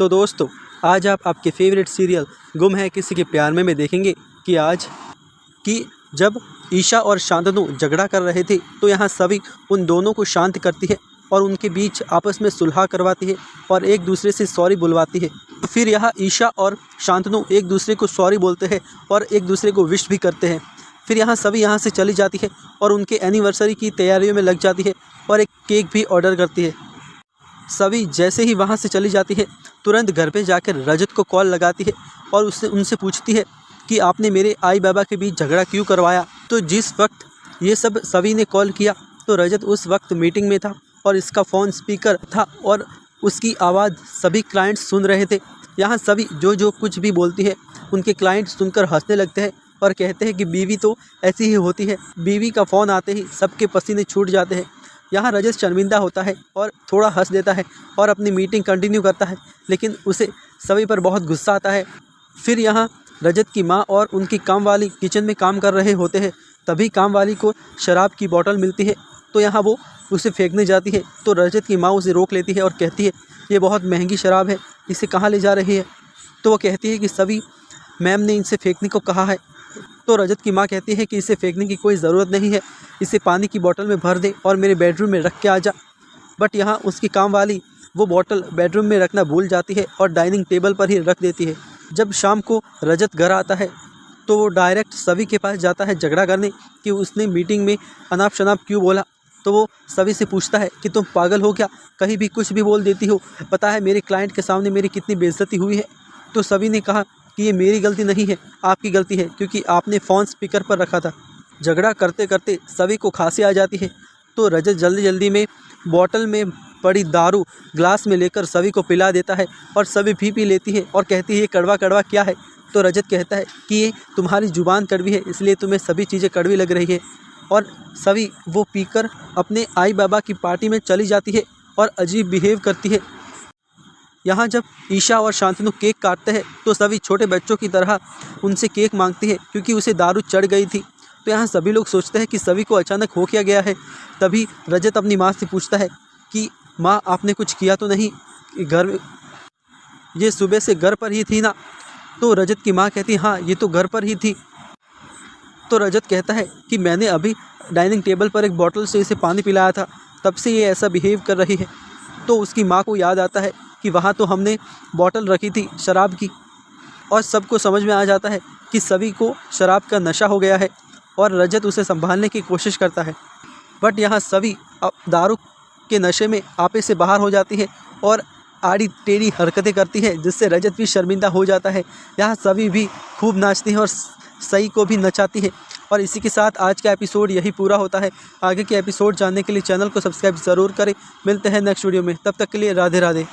तो दोस्तों, आज आप आपके फेवरेट सीरियल गुम है किसी के प्यार में देखेंगे कि जब ईशा और शांतनु झगड़ा कर रहे थे तो यहाँ सभी उन दोनों को शांत करती है और उनके बीच आपस में सुलह करवाती है और एक दूसरे से सॉरी बुलवाती है। फिर यहाँ ईशा और शांतनु एक दूसरे को सॉरी बोलते हैं और एक दूसरे को विश भी करते हैं। फिर यहाँ सभी यहाँ से चली जाती है और उनके एनिवर्सरी की तैयारियों में लग जाती है और एक केक भी ऑर्डर करती है। सभी जैसे ही वहाँ से चली जाती है तुरंत घर पे जाकर रजत को कॉल लगाती है और उनसे पूछती है कि आपने मेरे आई बाबा के बीच झगड़ा क्यों करवाया। तो जिस वक्त ये सब सभी ने कॉल किया तो रजत उस वक्त मीटिंग में था और इसका फ़ोन स्पीकर था और उसकी आवाज़ सभी क्लाइंट्स सुन रहे थे। यहाँ सभी जो कुछ भी बोलती है उनके क्लाइंट सुनकर हंसने लगते हैं और कहते हैं कि बीवी तो ऐसी ही होती है। बीवी का फ़ोन आते ही सबके पसीने छूट जाते हैं। यहाँ रजत शर्मिंदा होता है और थोड़ा हंस देता है और अपनी मीटिंग कंटिन्यू करता है, लेकिन उसे सभी पर बहुत गुस्सा आता है। फिर यहाँ रजत की माँ और उनकी काम वाली किचन में काम कर रहे होते हैं। तभी काम वाली को शराब की बोतल मिलती है तो यहाँ वो उसे फेंकने जाती है तो रजत की माँ उसे रोक लेती है और कहती है ये बहुत महंगी शराब है, इसे कहाँ ले जा रही है। तो वो कहती है कि सभी मैम ने इनसे फेंकने को कहा है। तो रजत की माँ कहती है कि इसे फेंकने की कोई ज़रूरत नहीं है, इसे पानी की बोतल में भर दे और मेरे बेडरूम में रख के आ जा। बट यहाँ उसकी काम वाली वो बोतल बेडरूम में रखना भूल जाती है और डाइनिंग टेबल पर ही रख देती है। जब शाम को रजत घर आता है तो वो डायरेक्ट सभी के पास जाता है झगड़ा करने कि उसने मीटिंग में अनाप शनाप क्यों बोला। तो वो सभी से पूछता है कि तुम पागल हो क्या, कहीं भी कुछ भी बोल देती हो, पता है मेरे क्लाइंट के सामने मेरी कितनी बेइज्जती हुई है। तो सभी ने कहा कि ये मेरी गलती नहीं है, आपकी गलती है क्योंकि आपने फ़ोन स्पीकर पर रखा था। झगड़ा करते करते सभी को खांसी आ जाती है तो रजत जल्दी जल्दी में बोतल में पड़ी दारू ग्लास में लेकर सभी को पिला देता है और सभी पी लेती है और कहती है ये कड़वा कड़वा क्या है। तो रजत कहता है कि ये तुम्हारी ज़ुबान कड़वी है इसलिए तुम्हें सभी चीज़ें कड़वी लग रही है। और सभी वो पीकर अपने आई बाबा की पार्टी में चली जाती है और अजीब बिहेव करती है। यहाँ जब ईशा और शांतनु केक काटते हैं तो सभी छोटे बच्चों की तरह उनसे केक मांगती है क्योंकि उसे दारू चढ़ गई थी। तो यहाँ सभी लोग सोचते हैं कि सभी को अचानक हो क्या गया है। तभी रजत अपनी माँ से पूछता है कि माँ आपने कुछ किया तो नहीं, घर ये सुबह से घर पर ही थी ना। तो रजत की माँ कहती हाँ ये तो घर पर ही थी। तो रजत कहता है कि मैंने अभी डाइनिंग टेबल पर एक बोतल से इसे पानी पिलाया था, तब से ये ऐसा बिहेव कर रही है। तो उसकी माँ को याद आता है कि वहाँ तो हमने बोतल रखी थी शराब की और सबको समझ में आ जाता है कि सभी को शराब का नशा हो गया है और रजत उसे संभालने की कोशिश करता है। बट यहाँ सभी दारू के नशे में आपे से बाहर हो जाती है और आड़ी टेढ़ी हरकतें करती है जिससे रजत भी शर्मिंदा हो जाता है। यहाँ सभी भी खूब नाचती हैं और सई को भी नचाती है। और इसी के साथ आज का एपिसोड यही पूरा होता है। आगे के एपिसोड जानने के लिए चैनल को सब्सक्राइब ज़रूर करें। मिलते हैं नेक्स्ट वीडियो में, तब तक के लिए राधे राधे।